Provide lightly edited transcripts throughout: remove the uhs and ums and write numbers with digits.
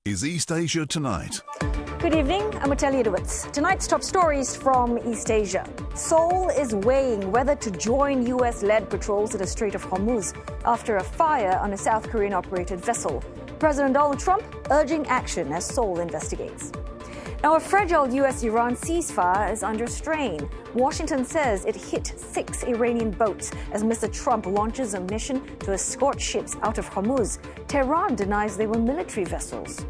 is East Asia Tonight. Good evening, I'm Otelia DeWitz. Tonight's top stories from East Asia. Seoul is weighing whether to join US-led patrols at the Strait of Hormuz after a fire on a South Korean-operated vessel. President Donald Trump urging action as Seoul investigates. Now, a fragile US-Iran ceasefire is under strain. Washington says it hit 6 Iranian boats as Mr. Trump launches a mission to escort ships out of Hormuz. Tehran denies they were military vessels.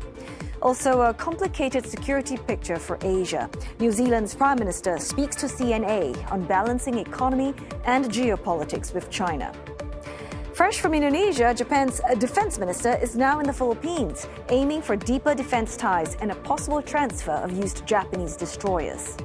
Also, a complicated security picture for Asia. New Zealand's Prime Minister speaks to CNA on balancing economy and geopolitics with China. Fresh from Indonesia, Japan's defense minister is now in the Philippines, aiming for deeper defense ties and a possible transfer of used Japanese destroyers.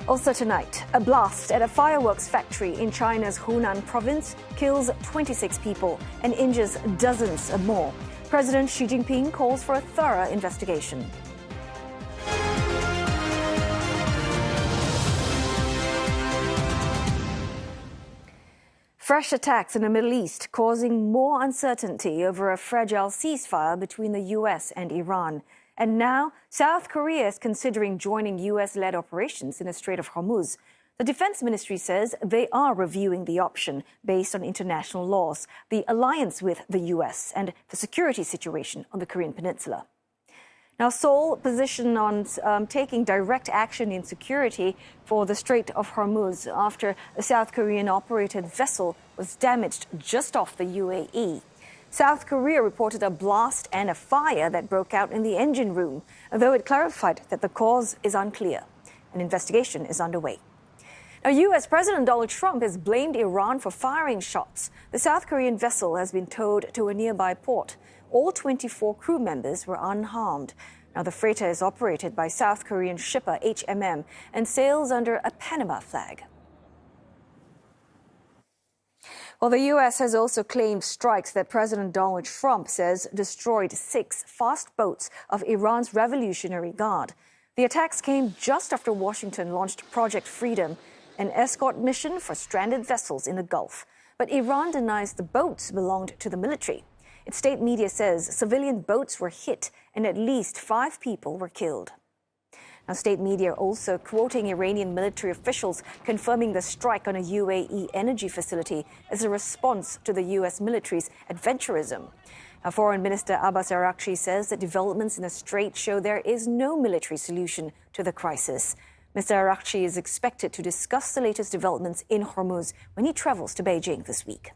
Also tonight, a blast at a fireworks factory in China's Hunan province kills 26 people and injures dozens more. President Xi Jinping calls for a thorough investigation. Fresh attacks in the Middle East causing more uncertainty over a fragile ceasefire between the US and Iran. And now, South Korea is considering joining US-led operations in the Strait of Hormuz. The Defense Ministry says they are reviewing the option based on international laws, the alliance with the US, and the security situation on the Korean Peninsula. Now, Seoul positioned on taking direct action in security for the Strait of Hormuz after a South Korean-operated vessel was damaged just off the UAE. South Korea reported a blast and a fire that broke out in the engine room, though it clarified that the cause is unclear. An investigation is underway. Now, U.S. President Donald Trump has blamed Iran for firing shots. The South Korean vessel has been towed to a nearby port. All 24 crew members were unharmed. Now, the freighter is operated by South Korean shipper HMM and sails under a Panama flag. Well, the U.S. has also claimed strikes that President Donald Trump says destroyed 6 fast boats of Iran's Revolutionary Guard. The attacks came just after Washington launched Project Freedom, an escort mission for stranded vessels in the Gulf. But Iran denies the boats belonged to the military. Its state media says civilian boats were hit and at least 5 people were killed. Now, state media also quoting Iranian military officials confirming the strike on a UAE energy facility as a response to the U.S. military's adventurism. Now, Foreign Minister Abbas Araghchi says that developments in the strait show there is no military solution to the crisis. Mr. Araghchi is expected to discuss the latest developments in Hormuz when he travels to Beijing this week.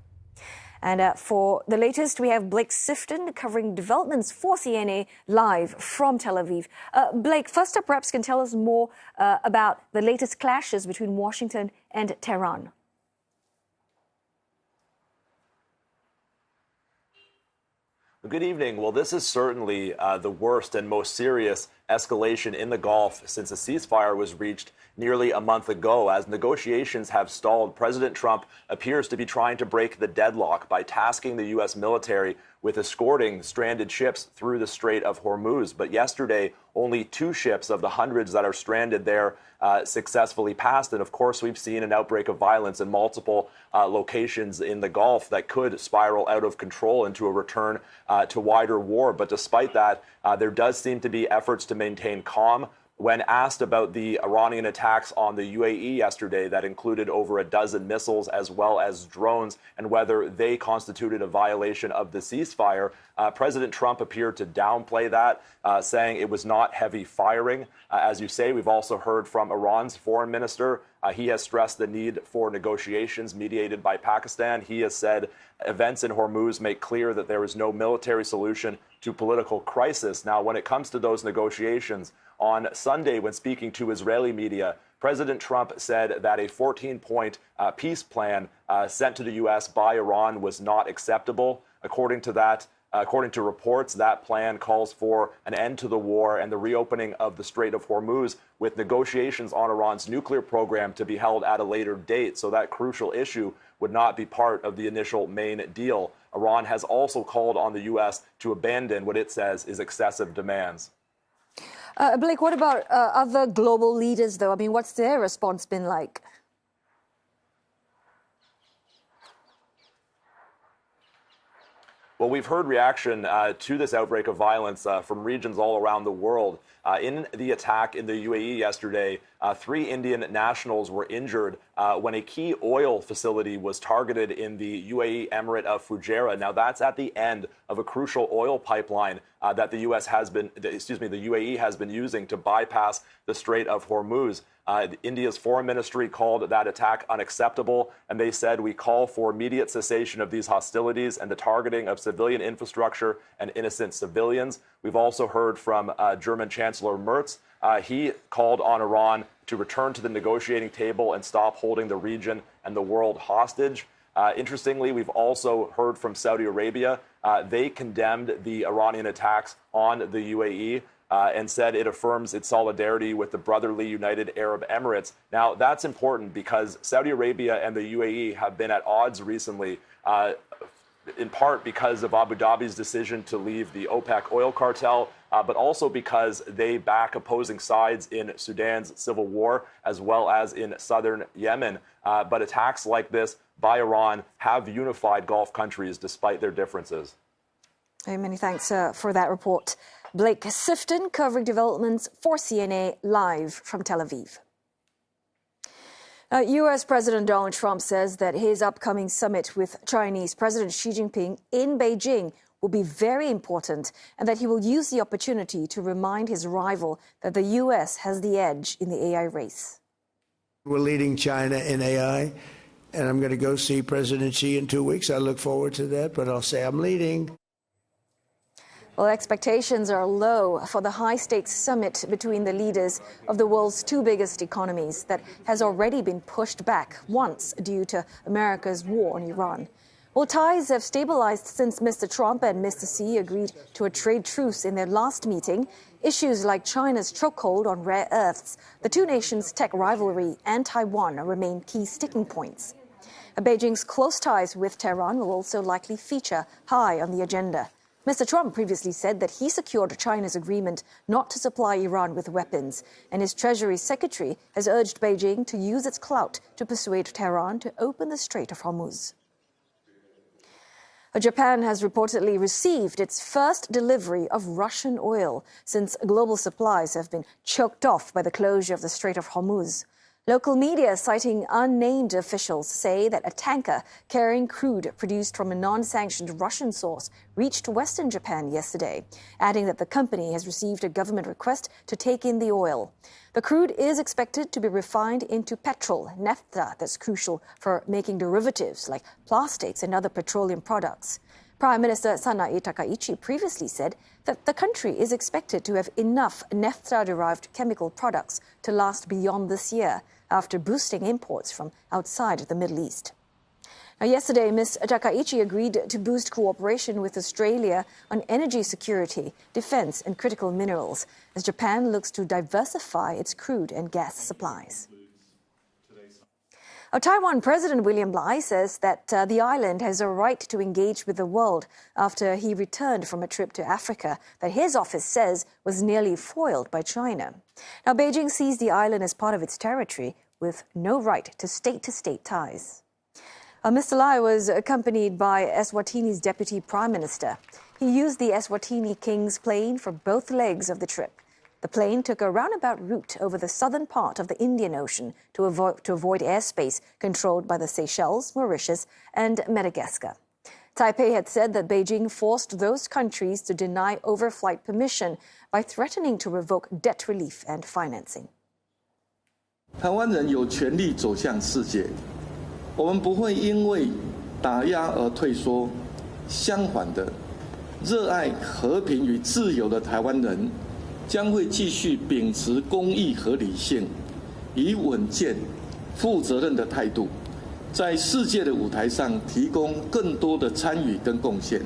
And for the latest, we have Blake Sifton covering developments for CNA live from Tel Aviv. Blake, first up, perhaps can tell us more about the latest clashes between Washington and Tehran. Good evening. Well, this is certainly the worst and most serious escalation in the Gulf since a ceasefire was reached nearly a month ago. As negotiations have stalled, President Trump appears to be trying to break the deadlock by tasking the U.S. military with escorting stranded ships through the Strait of Hormuz. But yesterday, only 2 ships of the hundreds that are stranded there successfully passed. And of course, we've seen an outbreak of violence in multiple locations in the Gulf that could spiral out of control into a return to wider war. But despite that, there does seem to be efforts to maintain calm. When asked about the Iranian attacks on the UAE yesterday that included over a dozen missiles as well as drones and whether they constituted a violation of the ceasefire, President Trump appeared to downplay that, saying it was not heavy firing. As you say, we've also heard from Iran's foreign minister. He has stressed the need for negotiations mediated by Pakistan. He has said events in Hormuz make clear that there is no military solution to political crisis. Now, when it comes to those negotiations, on Sunday, when speaking to Israeli media, President Trump said that a 14-point peace plan sent to the U.S. by Iran was not acceptable. According to reports, that plan calls for an end to the war and the reopening of the Strait of Hormuz, with negotiations on Iran's nuclear program to be held at a later date. So that crucial issue would not be part of the initial main deal. Iran has also called on the U.S. to abandon what it says is excessive demands. Blake, what about other global leaders, though? I mean, what's their response been like? Well, we've heard reaction to this outbreak of violence from regions all around the world. In the attack in the UAE yesterday, 3 Indian nationals were injured when a key oil facility was targeted in the UAE Emirate of Fujairah. Now, that's at the end of a crucial oil pipeline that the UAE has been using to bypass the Strait of Hormuz. India's foreign ministry called that attack unacceptable, and they said, "We call for immediate cessation of these hostilities and the targeting of civilian infrastructure and innocent civilians." We've also heard from German Chancellor Merz. He called on Iran to return to the negotiating table and stop holding the region and the world hostage. Interestingly, we've also heard from Saudi Arabia. They condemned the Iranian attacks on the UAE. And said it affirms its solidarity with the brotherly United Arab Emirates. Now, that's important because Saudi Arabia and the UAE have been at odds recently, in part because of Abu Dhabi's decision to leave the OPEC oil cartel, but also because they back opposing sides in Sudan's civil war, as well as in southern Yemen. But attacks like this by Iran have unified Gulf countries despite their differences. Hey, many thanks for that report. Blake Sifton covering developments for CNA live from Tel Aviv. U.S. President Donald Trump says that his upcoming summit with Chinese President Xi Jinping in Beijing will be very important and that he will use the opportunity to remind his rival that the U.S. has the edge in the AI race. We're leading China in AI, and I'm going to go see President Xi in 2 weeks. I look forward to that, but I'll say I'm leading. Well, expectations are low for the high-stakes summit between the leaders of the world's 2 biggest economies that has already been pushed back once due to America's war on Iran. Well, ties have stabilized since Mr. Trump and Mr. Xi agreed to a trade truce in their last meeting. Issues like China's chokehold on rare earths, the 2 nations' tech rivalry, and Taiwan remain key sticking points. Beijing's close ties with Tehran will also likely feature high on the agenda. Mr. Trump previously said that he secured China's agreement not to supply Iran with weapons, and his Treasury Secretary has urged Beijing to use its clout to persuade Tehran to open the Strait of Hormuz. Japan has reportedly received its first delivery of Russian oil since global supplies have been choked off by the closure of the Strait of Hormuz. Local media citing unnamed officials say that a tanker carrying crude produced from a non-sanctioned Russian source reached Western Japan yesterday, adding that the company has received a government request to take in the oil. The crude is expected to be refined into petrol, naphtha, that's crucial for making derivatives like plastics and other petroleum products. Prime Minister Sanae Takaichi previously said that the country is expected to have enough naphtha-derived chemical products to last beyond this year, after boosting imports from outside the Middle East. Now, yesterday, Ms. Takaichi agreed to boost cooperation with Australia on energy security, defense and critical minerals, as Japan looks to diversify its crude and gas supplies. Taiwan President William Lai says that the island has a right to engage with the world after he returned from a trip to Africa that his office says was nearly foiled by China. Now, Beijing sees the island as part of its territory with no right to state-to-state ties. Mr. Lai was accompanied by Eswatini's deputy prime minister. He used the Eswatini King's plane for both legs of the trip. The plane took a roundabout route over the southern part of the Indian Ocean to avoid airspace controlled by the Seychelles, Mauritius, and Madagascar. Taipei had said that Beijing forced those countries to deny overflight permission by threatening to revoke debt relief and financing. 台湾人有权利走向世界，我们不会因为打压而退缩，相反的，热爱和平与自由的台湾人将会继续秉持公义和理性，以稳健、负责任的态度，在世界的舞台上提供更多的参与跟贡献。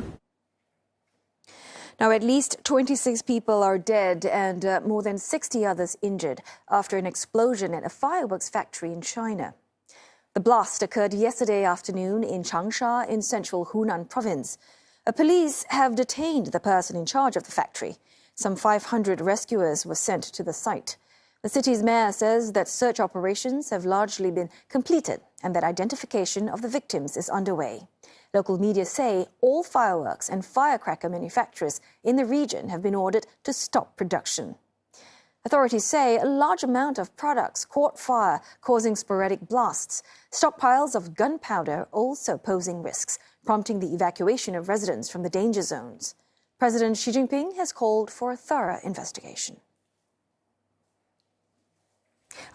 Now, at least 26 people are dead and more than 60 others injured after an explosion at a fireworks factory in China. The blast occurred yesterday afternoon in Changsha in central Hunan province. Police have detained the person in charge of the factory. Some 500 rescuers were sent to the site. The city's mayor says that search operations have largely been completed and that identification of the victims is underway. Local media say all fireworks and firecracker manufacturers in the region have been ordered to stop production. Authorities say a large amount of products caught fire, causing sporadic blasts. Stockpiles of gunpowder also posing risks, prompting the evacuation of residents from the danger zones. President Xi Jinping has called for a thorough investigation.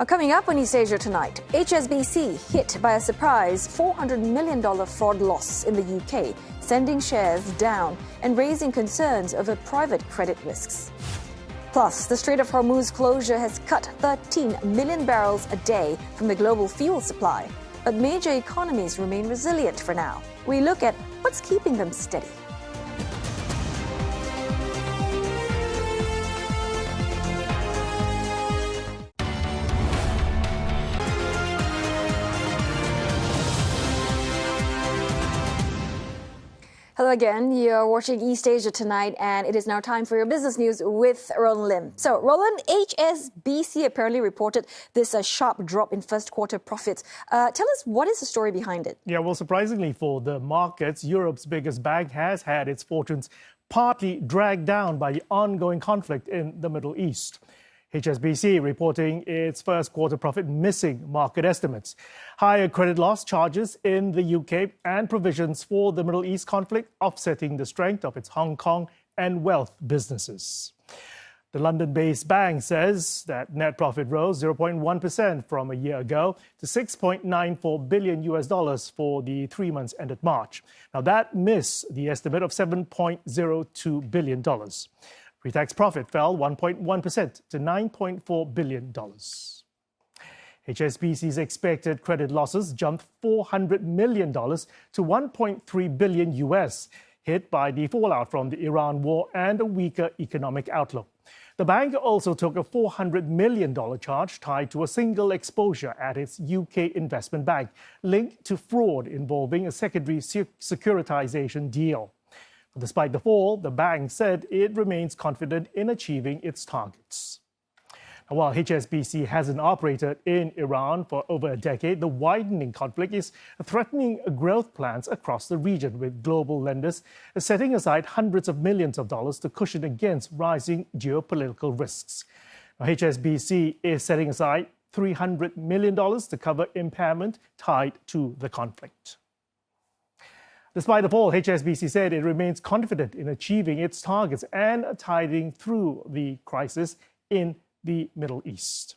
Coming up on East Asia tonight, HSBC hit by a surprise $400 million fraud loss in the UK, sending shares down and raising concerns over private credit risks. Plus, the Strait of Hormuz closure has cut 13 million barrels a day from the global fuel supply. But major economies remain resilient for now. We look at what's keeping them steady. Hello again. You're watching East Asia tonight, and it is now time for your business news with Roland Lim. So, Roland, HSBC apparently reported this sharp drop in first quarter profits. Tell us, what is the story behind it? Yeah, well, surprisingly for the markets, Europe's biggest bank has had its fortunes partly dragged down by the ongoing conflict in the Middle East. HSBC reporting its first quarter profit missing market estimates. Higher credit loss charges in the UK and provisions for the Middle East conflict offsetting the strength of its Hong Kong and wealth businesses. The London-based bank says that net profit rose 0.1% from a year ago to $6.94 billion for the 3 months ended March. Now that missed the estimate of $7.02 billion. Pre-tax profit fell 1.1% to $9.4 billion. HSBC's expected credit losses jumped $400 million to $1.3 billion, hit by the fallout from the Iran war and a weaker economic outlook. The bank also took a $400 million charge tied to a single exposure at its UK investment bank, linked to fraud involving a secondary securitization deal. Despite the fall, the bank said it remains confident in achieving its targets. Now, while HSBC hasn't operated in Iran for over a decade, the widening conflict is threatening growth plans across the region, with global lenders setting aside hundreds of millions of dollars to cushion against rising geopolitical risks. Now, HSBC is setting aside $300 million to cover impairment tied to the conflict. Despite the fall, HSBC said it remains confident in achieving its targets and tiding through the crisis in the Middle East.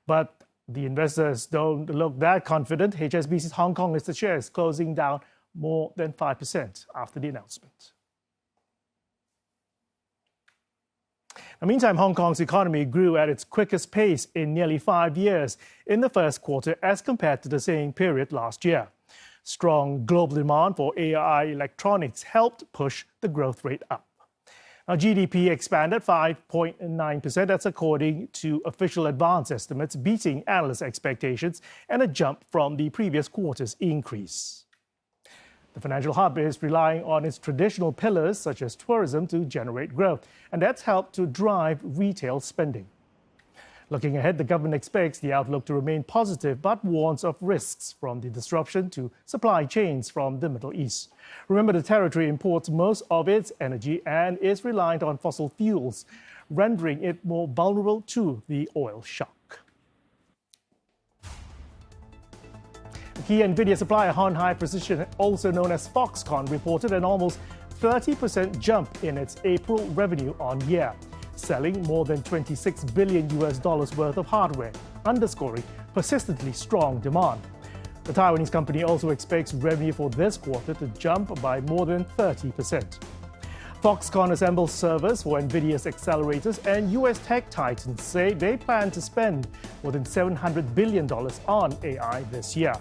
But the investors don't look that confident. HSBC's Hong Kong listed shares closing down more than 5% after the announcement. Now, meantime, Hong Kong's economy grew at its quickest pace in nearly 5 years in the first quarter as compared to the same period last year. Strong global demand for AI electronics helped push the growth rate up. Now, GDP expanded 5.9%. That's according to official advance estimates, beating analyst expectations and a jump from the previous quarter's increase. The financial hub is relying on its traditional pillars, such as tourism, to generate growth, and that's helped to drive retail spending. Looking ahead, the government expects the outlook to remain positive, but warns of risks from the disruption to supply chains from the Middle East. Remember, the territory imports most of its energy and is reliant on fossil fuels, rendering it more vulnerable to the oil shock. Key NVIDIA supplier Han High Precision, also known as Foxconn, reported an almost 30% jump in its April revenue on year, selling more than $26 billion worth of hardware, underscoring persistently strong demand. The Taiwanese company also expects revenue for this quarter to jump by more than 30%. Foxconn assembles servers for NVIDIA's accelerators, and US tech titans say they plan to spend more than $700 billion on AI this year.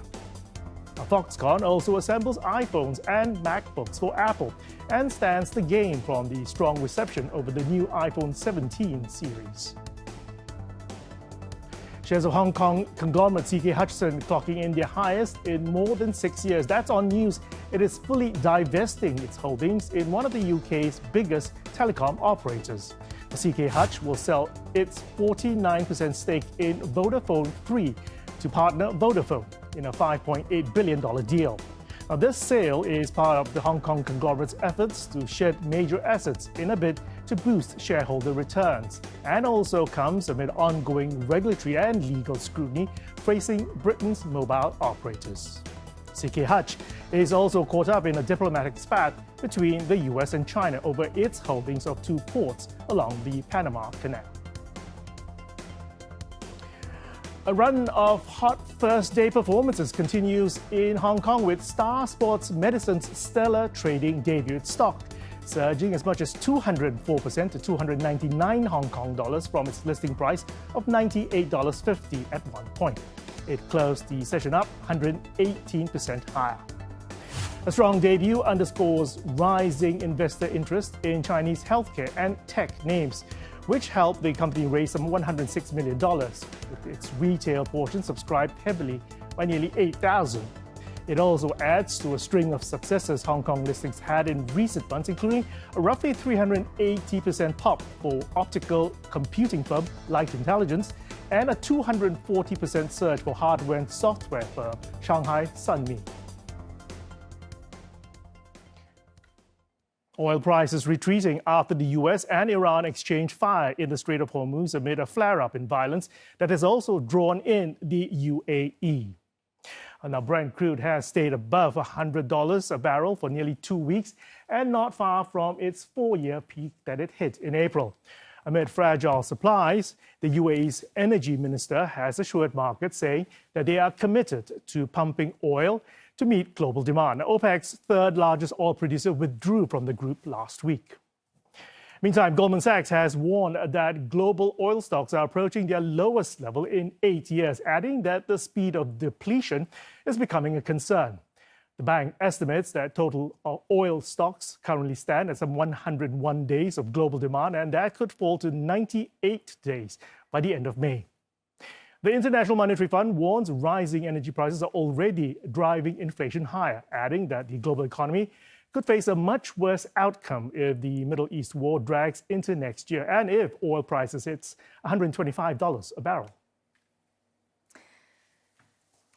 Foxconn also assembles iPhones and MacBooks for Apple and stands to gain from the strong reception over the new iPhone 17 series. Shares of Hong Kong conglomerate CK Hutchison clocking in their highest in more than 6 years. That's on news. It is fully divesting its holdings in one of the UK's biggest telecom operators. The CK Hutch will sell its 49% stake in Vodafone 3 to partner Vodafone in a $5.8 billion deal. Now, this sale is part of the Hong Kong conglomerate's efforts to shed major assets in a bid to boost shareholder returns, and also comes amid ongoing regulatory and legal scrutiny facing Britain's mobile operators. CK Hutch is also caught up in a diplomatic spat between the US and China over its holdings of 2 ports along the Panama Canal. A run of hot first-day performances continues in Hong Kong with Star Sports Medicine's stellar trading debut stock, surging as much as 204% to 299 Hong Kong dollars from its listing price of $98.50 at one point. It closed the session up 118% higher. A strong debut underscores rising investor interest in Chinese healthcare and tech names, which helped the company raise some $106 million, with its retail portion subscribed heavily by nearly 8,000. It also adds to a string of successes Hong Kong listings had in recent months, including a roughly 380% pop for optical computing firm Light Intelligence and a 240% surge for hardware and software firm Shanghai Sunmi. Oil prices retreating after the US and Iran exchanged fire in the Strait of Hormuz amid a flare-up in violence that has also drawn in the UAE. Now, Brent crude has stayed above $100 a barrel for nearly 2 weeks and not far from its 4-year peak that it hit in April. Amid fragile supplies, the UAE's energy minister has assured markets, saying that they are committed to pumping oil to meet global demand. OPEC's third largest oil producer withdrew from the group last week. Meantime, Goldman Sachs has warned that global oil stocks are approaching their lowest level in 8 years, adding that the speed of depletion is becoming a concern. The bank estimates that total oil stocks currently stand at some 101 days of global demand, and that could fall to 98 days by the end of May. The International Monetary Fund warns rising energy prices are already driving inflation higher, adding that the global economy could face a much worse outcome if the Middle East war drags into next year and if oil prices hits $125 a barrel.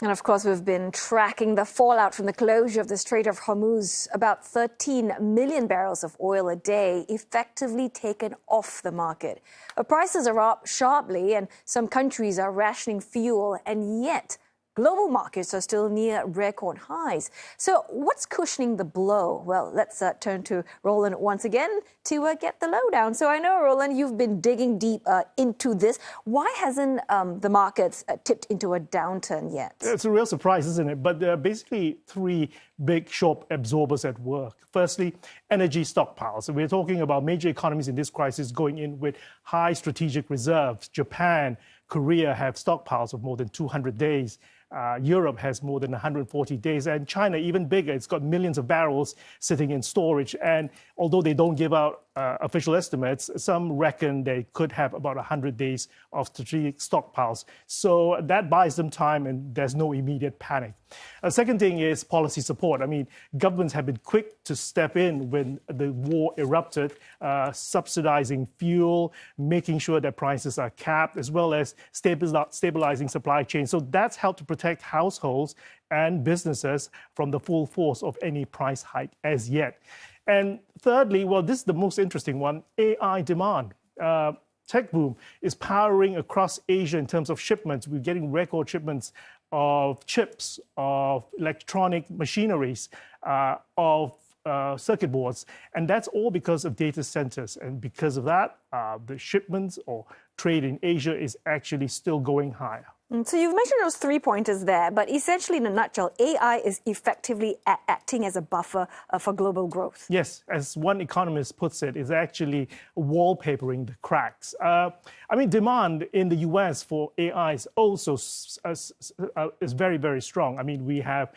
And of course, we've been tracking the fallout from the closure of the Strait of Hormuz. About 13 million barrels of oil a day effectively taken off the market. Prices are up sharply and some countries are rationing fuel, and yet global markets are still near record highs. So what's cushioning the blow? Well, let's turn to Roland once again to get the lowdown. So I know, Roland, you've been digging deep into this. Why hasn't the markets tipped into a downturn yet? It's a real surprise, isn't it? But there are basically 3 big shock absorbers at work. Firstly, energy stockpiles. So we're talking about major economies in this crisis going in with high strategic reserves. Japan, Korea have stockpiles of more than 200 days. Europe has more than 140 days, and China even bigger. It's got millions of barrels sitting in storage. And although they don't give out official estimates, some reckon they could have about 100 days of strategic stockpiles. So that buys them time, and there's no immediate panic. A second thing is policy support. I mean, governments have been quick to step in when the war erupted, subsidizing fuel, making sure that prices are capped, as well as stabilizing supply chains. So that's helped to protect households and businesses from the full force of any price hike as yet. And thirdly, well, this is the most interesting one, AI demand. Tech boom is powering across Asia in terms of shipments. We're getting record shipments of chips, of electronic machineries, of circuit boards. And that's all because of data centers. And because of that, the shipments or trade in Asia is actually still going higher. So you've mentioned those 3 pointers there, but essentially in a nutshell, AI is effectively acting as a buffer for global growth. Yes, as one economist puts it, it's actually wallpapering the cracks. Demand in the US for AI is also is very, very strong. I mean, we have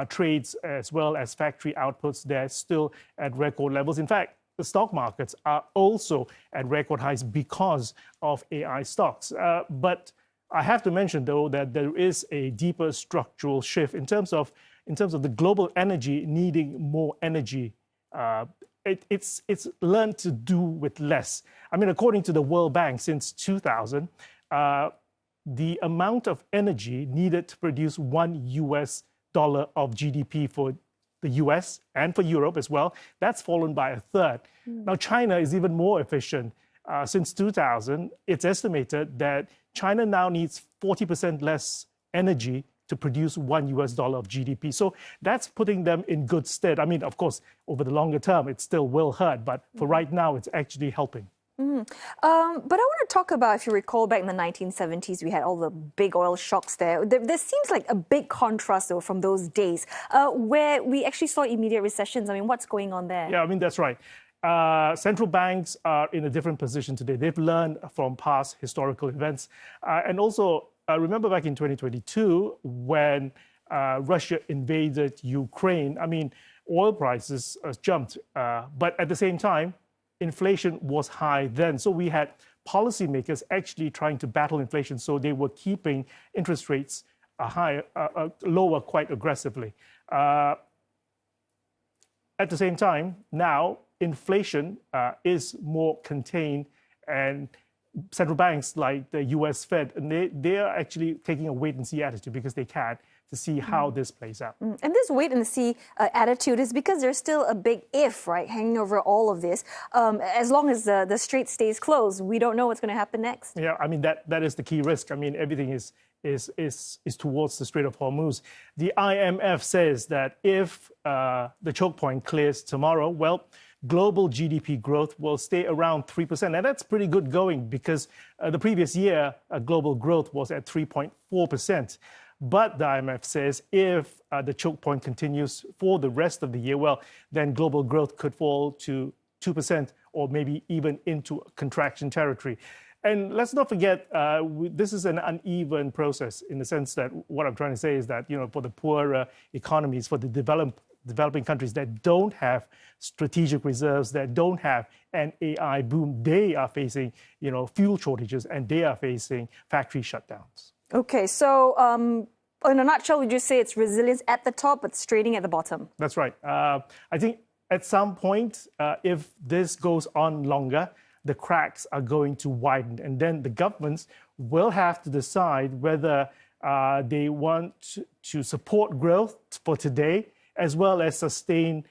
trades as well as factory outputs that are still at record levels. In fact, the stock markets are also at record highs because of AI stocks. But I have to mention, though, that there is a deeper structural shift in terms of the global energy needing more energy. It's learned to do with less. I mean, according to the World Bank, since 2000, the amount of energy needed to produce $1 of GDP for the US and for Europe as well, that's fallen by a third. Now, China is even more efficient. Since 2000, it's estimated that China now needs 40% less energy to produce $1 of GDP. So that's putting them in good stead. I mean, of course, over the longer term, it still will hurt, but for right now, it's actually helping. But I want to talk about, if you recall, back in the 1970s, we had all the big oil shocks there. There seems like a big contrast, though, from those days, where we actually saw immediate recessions. I mean, what's going on there? Yeah, I mean, that's right. Central banks are in a different position today. They've learned from past historical events. And also, remember back in 2022, when Russia invaded Ukraine, I mean, oil prices jumped. But at the same time, inflation was high then. So we had policymakers actually trying to battle inflation. So they were keeping interest rates lower quite aggressively. At the same time, now inflation is more contained, and central banks like the US Fed, and they are actually taking a wait-and-see attitude because they can to see how this plays out. And this wait-and-see attitude is because there's still a big if, right, hanging over all of this. As long as the strait stays closed, we don't know what's going to happen next. Yeah, I mean, that is the key risk. I mean, everything is towards the Strait of Hormuz. The IMF says that if the choke point clears tomorrow, well, global GDP growth will stay around 3%. And that's pretty good going because the previous year, global growth was at 3.4%. But the IMF says if the choke point continues for the rest of the year, well, then global growth could fall to 2% or maybe even into contraction territory. And let's not forget, this is an uneven process in the sense that what I'm trying to say is that, you know, for the poorer economies, for the developing countries that don't have strategic reserves, that don't have an AI boom, they are facing, you know, fuel shortages and they are facing factory shutdowns. Okay, so in a nutshell, would you say it's resilience at the top but straining at the bottom? That's right. I think at some point, if this goes on longer, the cracks are going to widen. And then the governments will have to decide whether they want to support growth for today as well as sustain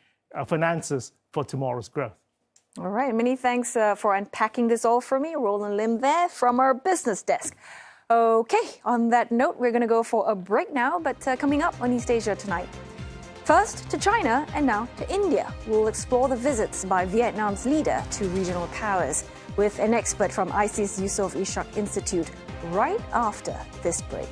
finances for tomorrow's growth. All right, many thanks for unpacking this all for me. Roland Lim there from our business desk. Okay, on that note, we're going to go for a break now, but coming up on East Asia tonight. First to China and now to India. We'll explore the visits by Vietnam's leader to regional powers with an expert from IC's Yusof Ishak Institute right after this break.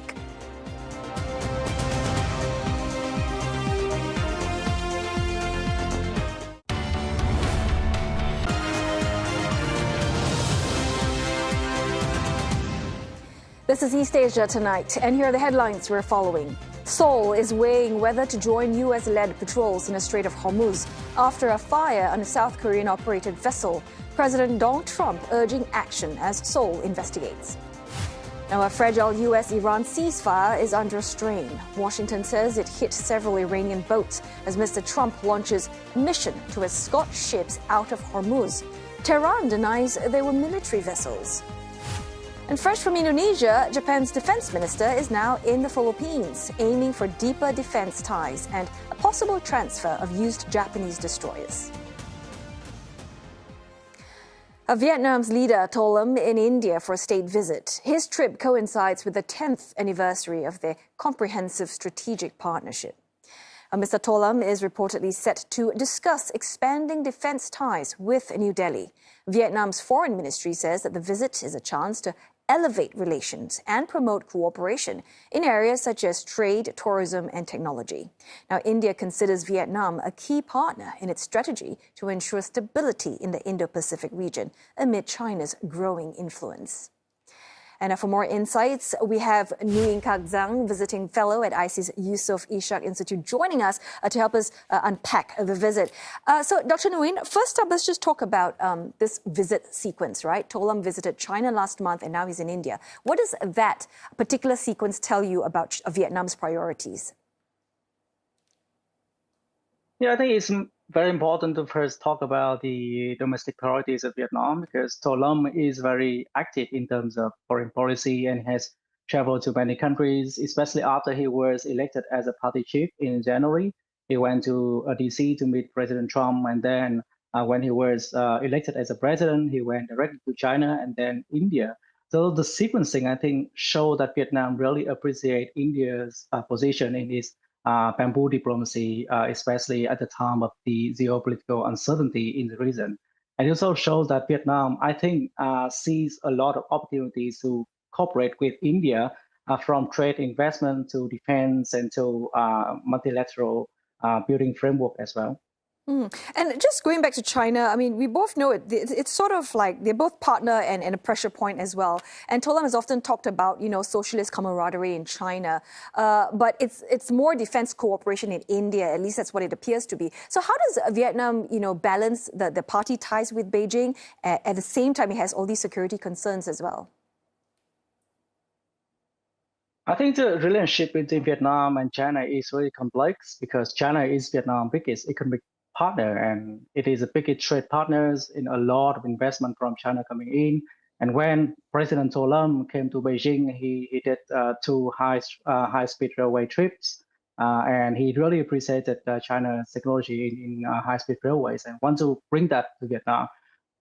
This is East Asia Tonight, and here are the headlines we're following. Seoul is weighing whether to join US-led patrols in the Strait of Hormuz after a fire on a South Korean-operated vessel. President Donald Trump urging action as Seoul investigates. Now, a fragile US-Iran ceasefire is under strain. Washington says it hit several Iranian boats as Mr. Trump launches mission to escort ships out of Hormuz. Tehran denies there were military vessels. And fresh from Indonesia, Japan's defense minister is now in the Philippines, aiming for deeper defense ties and a possible transfer of used Japanese destroyers. Vietnam's leader To Lam in India for a state visit. His trip coincides with the 10th anniversary of their comprehensive strategic partnership. Mr. To Lam is reportedly set to discuss expanding defense ties with New Delhi. Vietnam's foreign ministry says that the visit is a chance to elevate relations and promote cooperation in areas such as trade, tourism, and technology. Now, India considers Vietnam a key partner in its strategy to ensure stability in the Indo-Pacific region amid China's growing influence. And for more insights, we have Nguyen Kak Zhang, visiting fellow at IC's Yusof Ishak Institute, joining us to help us unpack the visit. So, Dr. Nguyen, first up, let's just talk about this visit sequence, right? To Lam visited China last month, and now he's in India. What does that particular sequence tell you about Vietnam's priorities? Yeah, I think it's very important to first talk about the domestic priorities of Vietnam, because To Lam is very active in terms of foreign policy and has traveled to many countries, especially after he was elected as a party chief in January. He went to DC to meet President Trump, and then when he was elected as a president, he went directly to China and then India. So the sequencing, I think, show that Vietnam really appreciate India's position in its bamboo diplomacy, especially at the time of the geopolitical uncertainty in the region. And it also shows that Vietnam, I think, sees a lot of opportunities to cooperate with India, from trade investment to defense and to multilateral building framework as well. And just going back to China, I mean, we both know it's sort of like they're both partner and a pressure point as well. And To Lam has often talked about, socialist camaraderie in China, but it's more defense cooperation in India. At least that's what it appears to be. So how does Vietnam, balance the party ties with Beijing? At the same time, it has all these security concerns as well. I think the relationship between Vietnam and China is really complex, because China is Vietnam's biggest economic partner, and it is the biggest trade partners in a lot of investment from China coming in. And when President To Lam came to Beijing, he did 2 high-speed railway trips, and he really appreciated China's technology in high-speed railways and want to bring that to Vietnam.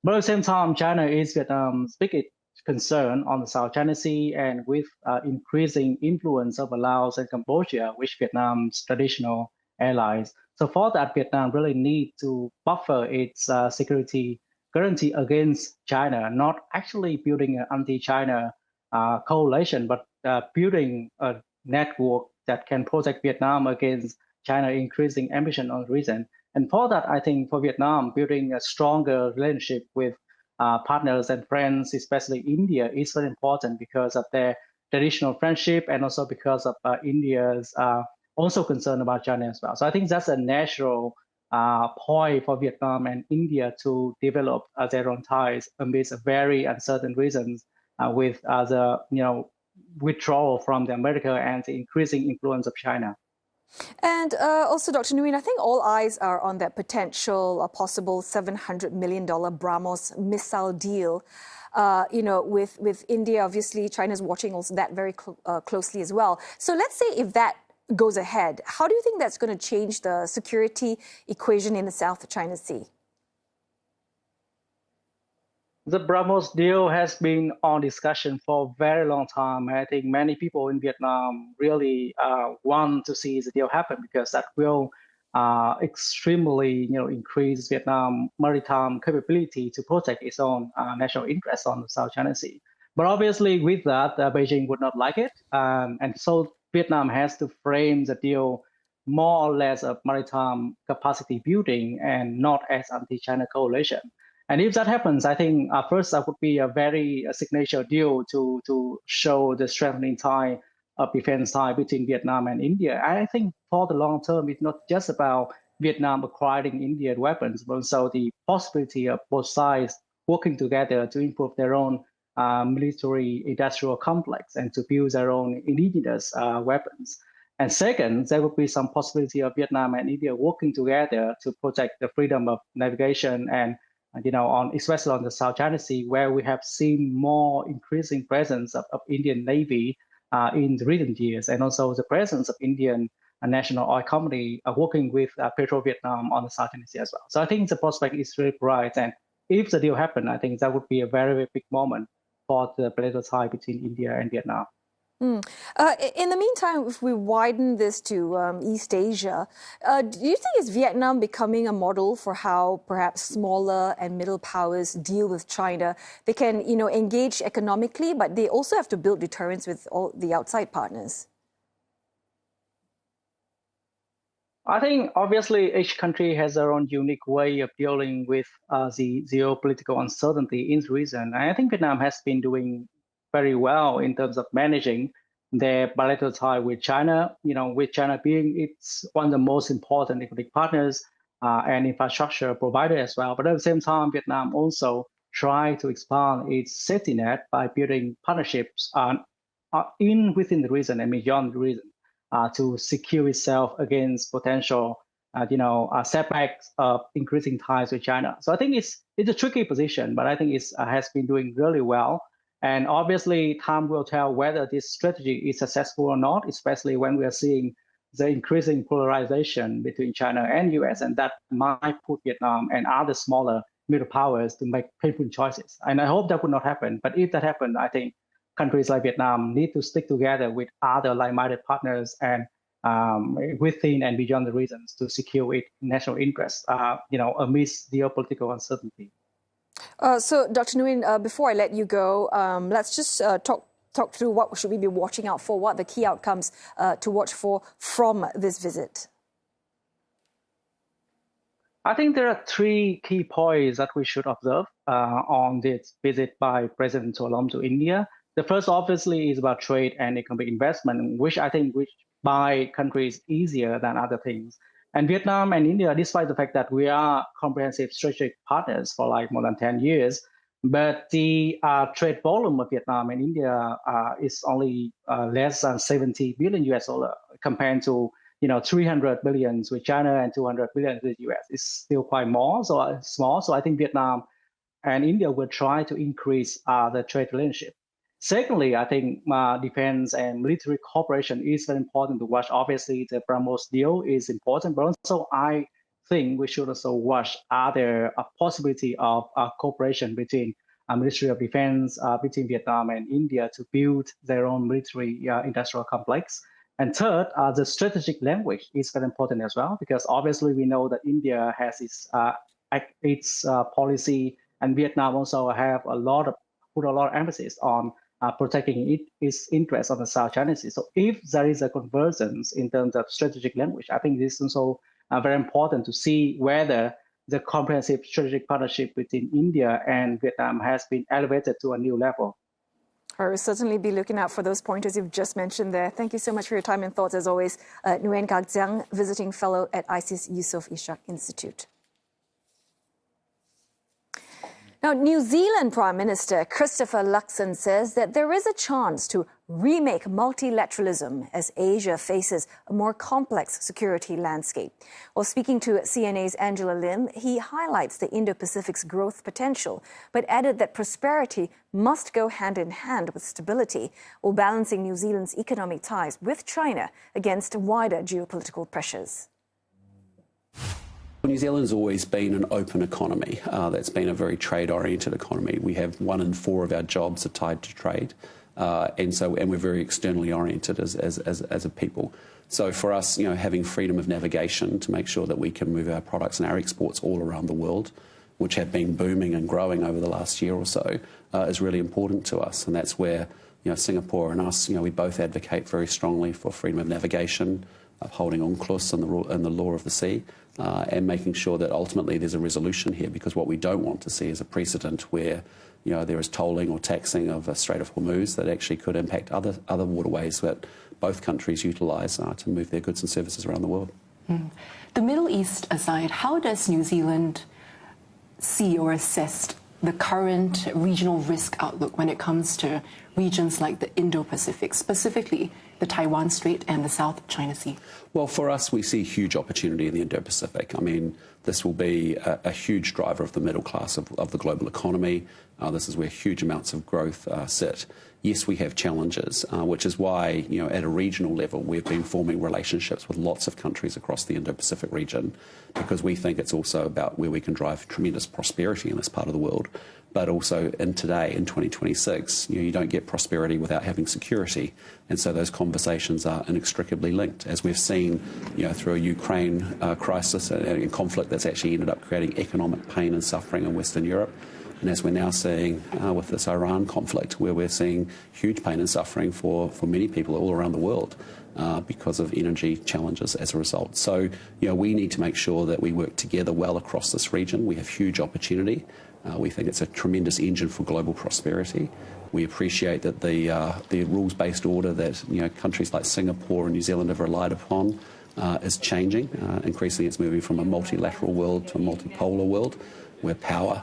But at the same time, China is Vietnam's biggest concern on the South China Sea, and with increasing influence of Laos and Cambodia, which Vietnam's traditional allies. So for that, Vietnam really needs to buffer its security guarantee against China, not actually building an anti-China coalition, but building a network that can protect Vietnam against China increasing ambition on the region. And for that, I think for Vietnam, building a stronger relationship with partners and friends, especially India, is very important because of their traditional friendship, and also because of India's also concerned about China as well. So I think that's a natural point for Vietnam and India to develop their own ties amidst very uncertain reasons, with the withdrawal from the America and the increasing influence of China. And also, Dr. Nguyen, I think all eyes are on that potential, possible $700 million BrahMos missile deal. With India, obviously, China's watching also that very closely as well. So let's say if that goes ahead, how do you think that's going to change the security equation in the South China Sea? The BrahMos deal has been on discussion for a very long time. I think many people in Vietnam really want to see the deal happen, because that will extremely increase Vietnam's maritime capability to protect its own national interests on the South China Sea. But obviously, with that, Beijing would not like it, and so Vietnam has to frame the deal more or less of maritime capacity building and not as anti-China coalition. And if that happens, I think first that would be a very signature deal to show the strengthening tie of defense tie between Vietnam and India. I think for the long term, it's not just about Vietnam acquiring Indian weapons, but also the possibility of both sides working together to improve their own military industrial complex and to build their own indigenous weapons. And second, there would be some possibility of Vietnam and India working together to protect the freedom of navigation, and especially on the South China Sea, where we have seen more increasing presence of Indian Navy in the recent years, and also the presence of Indian national oil company working with Petro-Vietnam on the South China Sea as well. So I think the prospect is really bright, and if the deal happens, I think that would be a very, very big moment for the political tie between India and Vietnam. In the meantime, if we widen this to East Asia, do you think is Vietnam becoming a model for how perhaps smaller and middle powers deal with China? They can, engage economically, but they also have to build deterrence with all the outside partners. I think obviously each country has their own unique way of dealing with the geopolitical uncertainty in the region. And I think Vietnam has been doing very well in terms of managing their bilateral tie with China. With China being it's one of the most important economic partners and infrastructure provider as well. But at the same time, Vietnam also try to expand its safety net by building partnerships within the region and beyond the region to secure itself against potential setbacks of increasing ties with China. So I think it's a tricky position, but I think it has been doing really well. And obviously, time will tell whether this strategy is successful or not, especially when we are seeing the increasing polarization between China and US, and that might put Vietnam and other smaller middle powers to make painful choices. And I hope that would not happen. But if that happens, I think countries like Vietnam need to stick together with other like-minded partners and within and beyond the regions to secure its national interests, amidst geopolitical uncertainty. So, Dr. Nguyen, before I let you go, let's just talk through what should we be watching out for, what are the key outcomes to watch for from this visit. I think there are three key points that we should observe on this visit by President To Lam to India. The first, obviously, is about trade and economic investment, which I think by countries easier than other things. And Vietnam and India, despite the fact that we are comprehensive strategic partners for like more than 10 years, but the trade volume of Vietnam and India is only less than $70 billion compared to 300 billion with China and 200 billion with the US. It's still quite small. So I think Vietnam and India will try to increase the trade relationship. Secondly, I think defense and military cooperation is very important to watch. Obviously, the BrahMos deal is important, but also I think we should also watch other possibility of cooperation between Ministry of Defense between Vietnam and India to build their own military industrial complex. And third, the strategic language is very important as well, because obviously we know that India has its policy, and Vietnam also have put a lot of emphasis on protecting its interests on the South China Sea. So if there is a convergence in terms of strategic language, I think this is also very important to see whether the comprehensive strategic partnership between India and Vietnam has been elevated to a new level. I will certainly be looking out for those pointers you've just mentioned there. Thank you so much for your time and thoughts, as always. Nguyen Kak Giang, visiting fellow at ISIS Yusof Ishak Institute. Now, New Zealand Prime Minister Christopher Luxon says that there is a chance to remake multilateralism as Asia faces a more complex security landscape. While speaking to CNA's Angela Lim, he highlights the Indo-Pacific's growth potential, but added that prosperity must go hand in hand with stability, while balancing New Zealand's economic ties with China against wider geopolitical pressures. New Zealand's always been an open economy. That's been a very trade-oriented economy. We have 1 in 4 of our jobs are tied to trade, and we're very externally oriented as a people. So for us, having freedom of navigation to make sure that we can move our products and our exports all around the world, which have been booming and growing over the last year or so, is really important to us. And that's where Singapore and us, we both advocate very strongly for freedom of navigation, upholding UNCLOS and the law of the sea, and making sure that ultimately there's a resolution here, because what we don't want to see is a precedent where there is tolling or taxing of a Strait of Hormuz that actually could impact other waterways that both countries utilise to move their goods and services around the world. The Middle East aside, how does New Zealand see or assess the current regional risk outlook when it comes to regions like the Indo-Pacific, specifically the Taiwan Strait and the South China Sea? Well, for us, we see huge opportunity in the Indo-Pacific. I mean, this will be a huge driver of the middle class of the global economy. This is where huge amounts of growth sit. Yes, we have challenges, which is why, at a regional level, we've been forming relationships with lots of countries across the Indo-Pacific region, because we think it's also about where we can drive tremendous prosperity in this part of the world. But also in 2026, you don't get prosperity without having security. And so those conversations are inextricably linked, as we've seen, through a Ukraine crisis and conflict that's actually ended up creating economic pain and suffering in Western Europe. And as we're now seeing with this Iran conflict, where we're seeing huge pain and suffering for many people all around the world because of energy challenges as a result. So, we need to make sure that we work together well across this region. We have huge opportunity. We think it's a tremendous engine for global prosperity. We appreciate that the rules-based order that countries like Singapore and New Zealand have relied upon is changing. Increasingly, it's moving from a multilateral world to a multipolar world, where power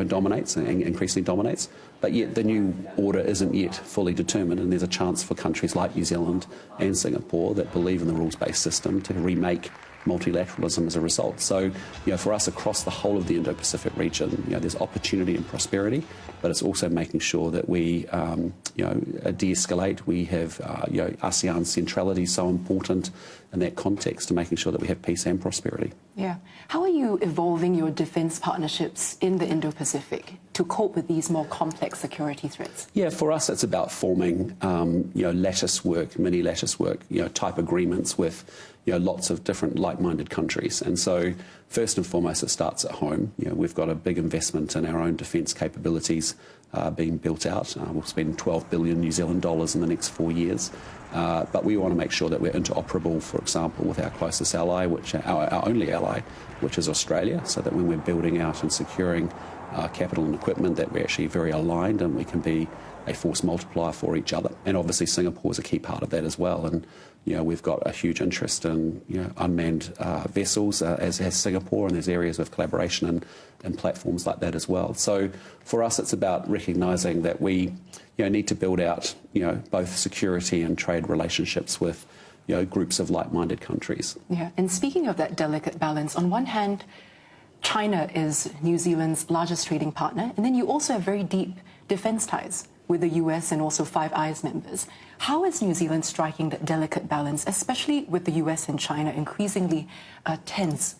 dominates and increasingly dominates. But yet the new order isn't yet fully determined, and there's a chance for countries like New Zealand and Singapore that believe in the rules-based system to remake multilateralism as a result. So, for us across the whole of the Indo-Pacific region, there's opportunity and prosperity, but it's also making sure that we, de-escalate. We have, ASEAN centrality is so important in that context, to making sure that we have peace and prosperity. Yeah. How are you evolving your defense partnerships in the Indo-Pacific to cope with these more complex security threats? Yeah, for us, it's about forming, lattice work, mini lattice work, type agreements with, lots of different like-minded countries. And so, first and foremost, it starts at home. We've got a big investment in our own defence capabilities being built out. We'll spend 12 billion New Zealand dollars in the next 4 years. But we want to make sure that we're interoperable, for example, with our closest ally, our only ally, which is Australia, so that when we're building out and securing capital and equipment, that we're actually very aligned and we can be a force multiplier for each other. And obviously Singapore is a key part of that as well. And we've got a huge interest in unmanned vessels as has Singapore, and there's areas of collaboration and platforms like that as well. So for us, it's about recognising that we need to build out both security and trade relationships with groups of like-minded countries. Yeah, and speaking of that delicate balance, on one hand, China is New Zealand's largest trading partner, and then you also have very deep defence ties with the US and also Five Eyes members. How is New Zealand striking that delicate balance, especially with the US and China increasingly tense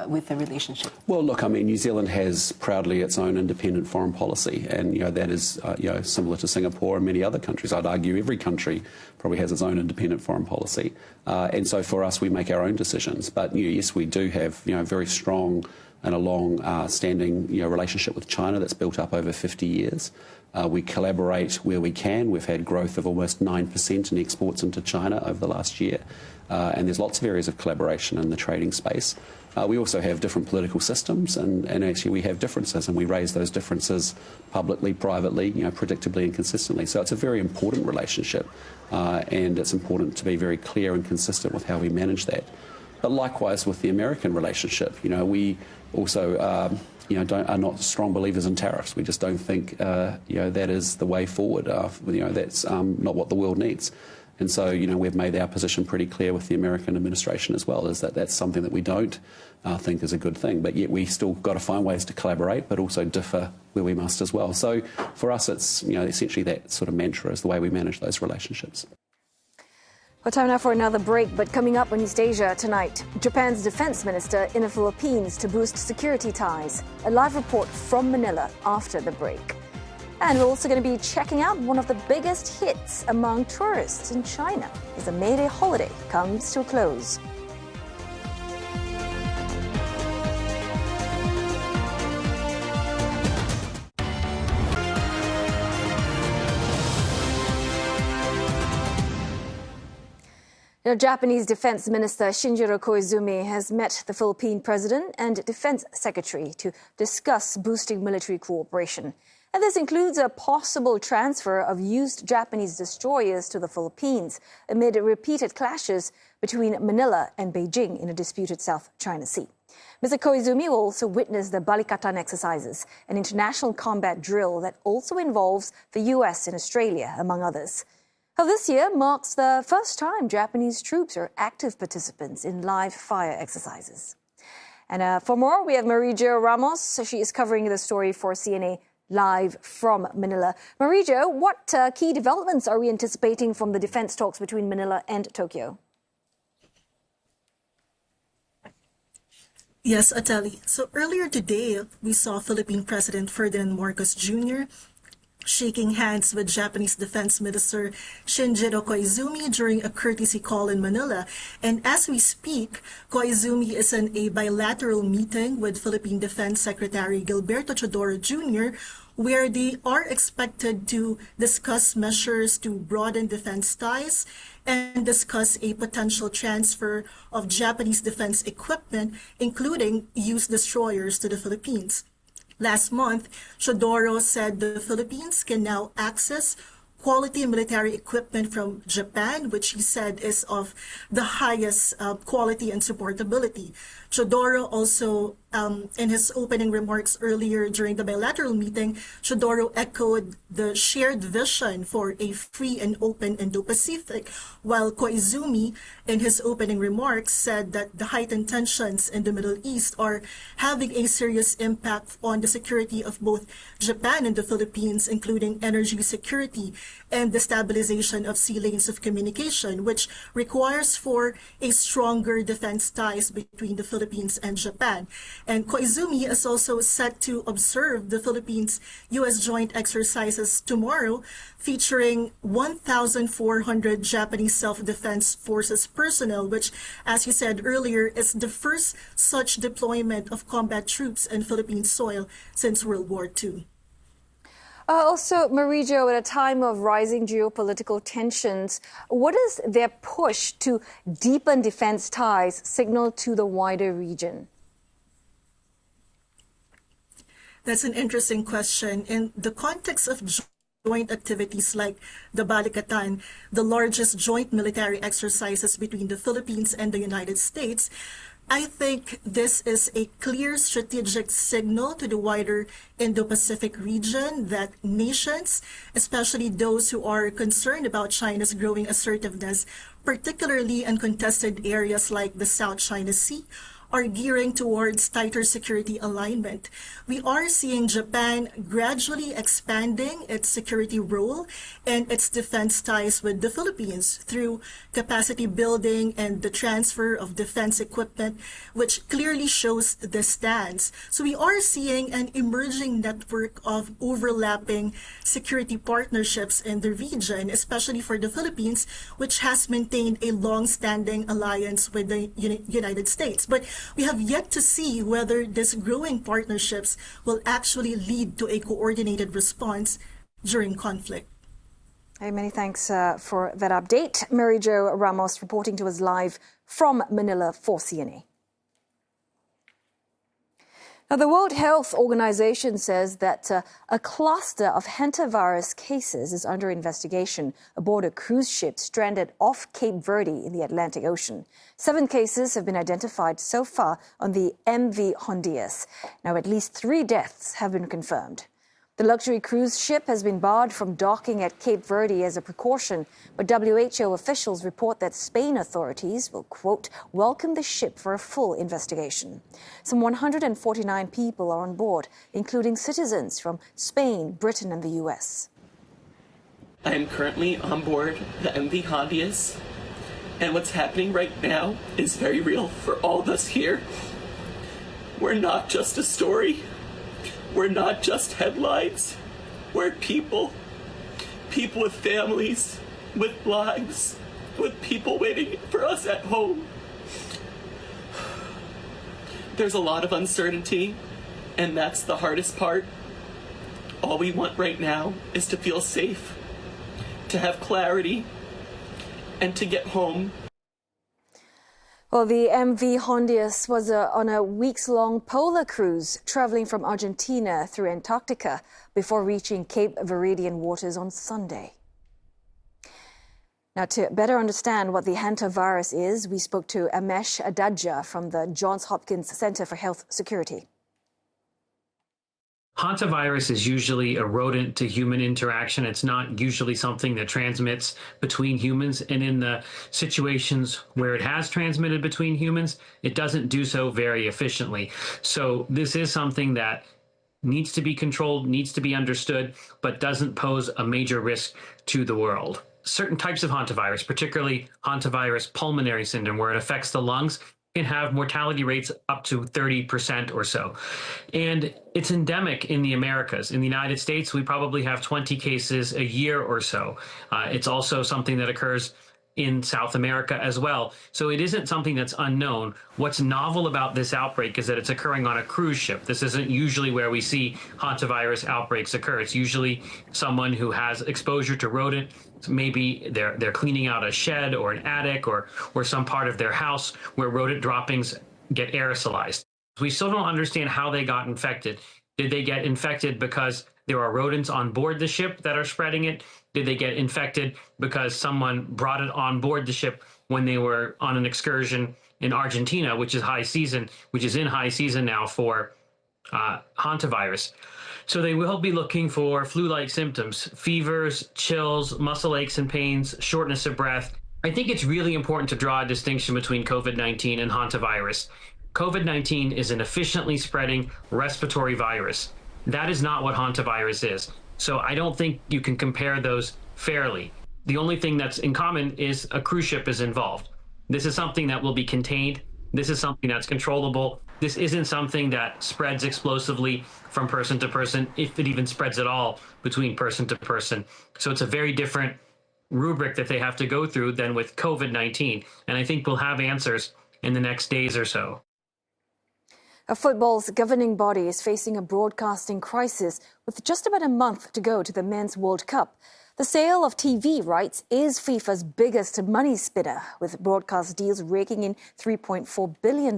with the relationship? Well, look, New Zealand has proudly its own independent foreign policy, and that is similar to Singapore and many other countries. I'd argue every country probably has its own independent foreign policy, and so for us, we make our own decisions. But yes, we do have very strong and a long-standing relationship with China that's built up over 50 years. We collaborate where we can. We've had growth of almost 9% in exports into China over the last year, and there's lots of areas of collaboration in the trading space. We also have different political systems, and actually we have differences, and we raise those differences publicly, privately, predictably and consistently. So it's a very important relationship, and it's important to be very clear and consistent with how we manage that. But likewise with the American relationship, we also are not strong believers in tariffs. We just don't think that is the way forward. That's not what the world needs. And so, we've made our position pretty clear with the American administration as well, is that that's something that we don't think is a good thing. But yet we still got to find ways to collaborate, but also differ where we must as well. So for us, it's essentially that sort of mantra is the way we manage those relationships. Well, time now for another break, but coming up on East Asia tonight, Japan's defense minister in the Philippines to boost security ties. A live report from Manila after the break. And we're also going to be checking out one of the biggest hits among tourists in China as the May Day holiday comes to a close. Japanese Defense Minister Shinjiro Koizumi has met the Philippine President and Defense Secretary to discuss boosting military cooperation. And this includes a possible transfer of used Japanese destroyers to the Philippines amid repeated clashes between Manila and Beijing in a disputed South China Sea. Mr. Koizumi will also witness the Balikatan exercises, an international combat drill that also involves the US and Australia, among others. Now, this year marks the first time Japanese troops are active participants in live fire exercises. And for more, we have Marie-Jo Ramos. She is covering the story for CNA live from Manila. Marie-Jo, what key developments are we anticipating from the defense talks between Manila and Tokyo? Yes, Atali. So earlier today, we saw Philippine President Ferdinand Marcos Jr. shaking hands with Japanese Defense Minister Shinjiro Koizumi during a courtesy call in Manila. And as we speak, Koizumi is in a bilateral meeting with Philippine Defense Secretary Gilberto Chodoro Jr., where they are expected to discuss measures to broaden defense ties and discuss a potential transfer of Japanese defense equipment, including used destroyers, to the Philippines. Last month, Chodoro said the Philippines can now access quality military equipment from Japan, which he said is of the highest quality and supportability. Chodoro also, in his opening remarks earlier during the bilateral meeting, Chodoro echoed the shared vision for a free and open Indo-Pacific, while Koizumi, in his opening remarks, said that the heightened tensions in the Middle East are having a serious impact on the security of both Japan and the Philippines, including energy security and the stabilization of sea lanes of communication, which requires for a stronger defense ties between the Philippines and Japan. And Koizumi is also set to observe the Philippines-U.S. joint exercises tomorrow, featuring 1,400 Japanese self-defense forces personnel, which, as he said earlier, is the first such deployment of combat troops in Philippine soil since World War II. Also, Marijo, at a time of rising geopolitical tensions, what does their push to deepen defense ties signal to the wider region? That's an interesting question. In the context of joint activities like the Balikatan, the largest joint military exercises between the Philippines and the United States, I think this is a clear strategic signal to the wider Indo-Pacific region that nations, especially those who are concerned about China's growing assertiveness, particularly in contested areas like the South China Sea, are gearing towards tighter security alignment. We are seeing Japan gradually expanding its security role and its defense ties with the Philippines through capacity building and the transfer of defense equipment, which clearly shows the stance. So we are seeing an emerging network of overlapping security partnerships in the region, especially for the Philippines, which has maintained a long-standing alliance with the United States. But we have yet to see whether these growing partnerships will actually lead to a coordinated response during conflict. Hey, many thanks for that update. Marijo Ramos reporting to us live from Manila for CNA. Now, the World Health Organization says that a cluster of Hantavirus cases is under investigation aboard a cruise ship stranded off Cape Verde in the Atlantic Ocean. 7 cases have been identified so far on the MV Hondias. Now, at least 3 deaths have been confirmed. The luxury cruise ship has been barred from docking at Cape Verde as a precaution, but WHO officials report that Spain authorities will, quote, welcome the ship for a full investigation. Some 149 people are on board, including citizens from Spain, Britain, and the US. I am currently on board the MV Hondias, and what's happening right now is very real for all of us here. We're not just a story. We're not just headlines. We're people with families, with lives, with people waiting for us at home. There's a lot of uncertainty, and that's the hardest part. All we want right now is to feel safe, to have clarity, and to get home. Well, the MV Hondias was on a weeks-long polar cruise traveling from Argentina through Antarctica before reaching Cape Verdean waters on Sunday. Now, to better understand what the hantavirus is, we spoke to Amesh Adadja from the Johns Hopkins Center for Health Security. Hantavirus is usually a rodent-to-human interaction. It's not usually something that transmits between humans. And in the situations where it has transmitted between humans, it doesn't do so very efficiently. So this is something that needs to be controlled, needs to be understood, but doesn't pose a major risk to the world. Certain types of hantavirus, particularly hantavirus pulmonary syndrome, where it affects the lungs, can have mortality rates up to 30% or so. And it's endemic in the Americas. In the United States, we probably have 20 cases a year or so. It's also something that occurs in South America as well. So it isn't something that's unknown. What's novel about this outbreak is that it's occurring on a cruise ship. This isn't usually where we see hantavirus outbreaks occur. It's usually someone who has exposure to rodent. Maybe they're cleaning out a shed or an attic or some part of their house where rodent droppings get aerosolized. We still don't understand how they got infected. Did they get infected because there are rodents on board the ship that are spreading it? Did they get infected because someone brought it on board the ship when they were on an excursion in Argentina, which is in high season now for Hantavirus? So they will be looking for flu-like symptoms, fevers, chills, muscle aches and pains, shortness of breath. I think it's really important to draw a distinction between COVID-19 and Hantavirus. COVID-19 is an efficiently spreading respiratory virus. That is not what Hantavirus is. So I don't think you can compare those fairly. The only thing that's in common is a cruise ship is involved. This is something that will be contained. This is something that's controllable. This isn't something that spreads explosively from person to person, if it even spreads at all between person to person. So it's a very different rubric that they have to go through than with COVID-19. And I think we'll have answers in the next days or so. Football's governing body is facing a broadcasting crisis with just about a month to go to the Men's World Cup. The sale of TV rights is FIFA's biggest money spinner, with broadcast deals raking in $3.4 billion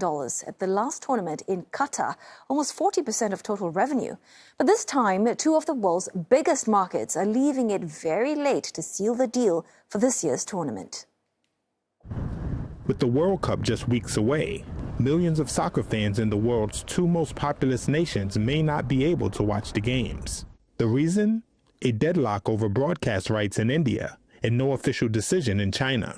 at the last tournament in Qatar, almost 40% of total revenue. But this time, two of the world's biggest markets are leaving it very late to seal the deal for this year's tournament. With the World Cup just weeks away, millions of soccer fans in the world's two most populous nations may not be able to watch the games. The reason? A deadlock over broadcast rights in India and no official decision in China.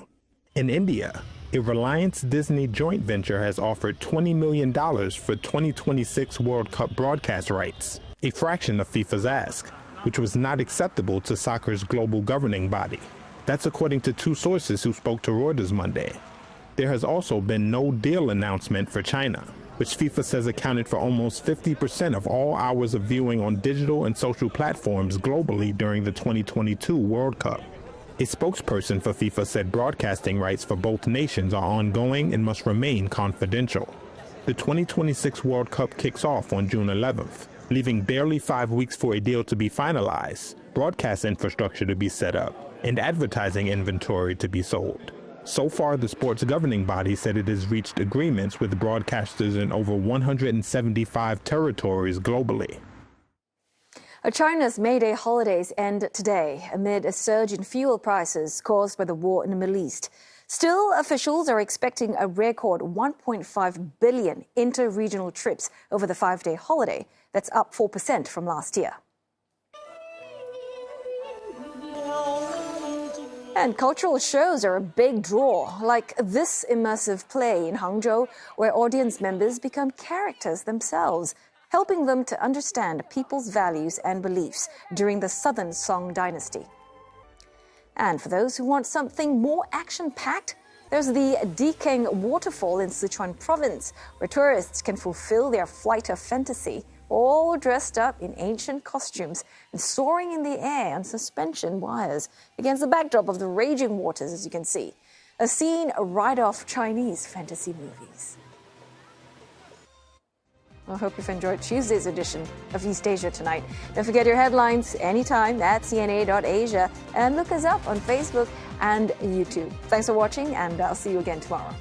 In India, a Reliance Disney joint venture has offered $20 million for 2026 World Cup broadcast rights, a fraction of FIFA's ask, which was not acceptable to soccer's global governing body. That's according to two sources who spoke to Reuters Monday. There has also been no deal announcement for China, which FIFA says accounted for almost 50% of all hours of viewing on digital and social platforms globally during the 2022 World Cup. A spokesperson for FIFA said broadcasting rights for both nations are ongoing and must remain confidential. The 2026 World Cup kicks off on June 11th, leaving barely 5 weeks for a deal to be finalized, broadcast infrastructure to be set up, and advertising inventory to be sold. So far, the sport's governing body said it has reached agreements with broadcasters in over 175 territories globally. China's May Day holidays end today amid a surge in fuel prices caused by the war in the Middle East. Still, officials are expecting a record 1.5 billion inter-regional trips over the 5-day holiday. That's up 4% from last year. And cultural shows are a big draw, like this immersive play in Hangzhou, where audience members become characters themselves, helping them to understand people's values and beliefs during the Southern Song dynasty. And for those who want something more action-packed, there's the Dikeng waterfall in Sichuan province, where tourists can fulfill their flight of fantasy, all dressed up in ancient costumes and soaring in the air on suspension wires against the backdrop of the raging waters, as you can see. A scene right off Chinese fantasy movies. I hope you've enjoyed Tuesday's edition of East Asia Tonight. Don't forget your headlines anytime at cna.asia and look us up on Facebook and YouTube. Thanks for watching, and I'll see you again tomorrow.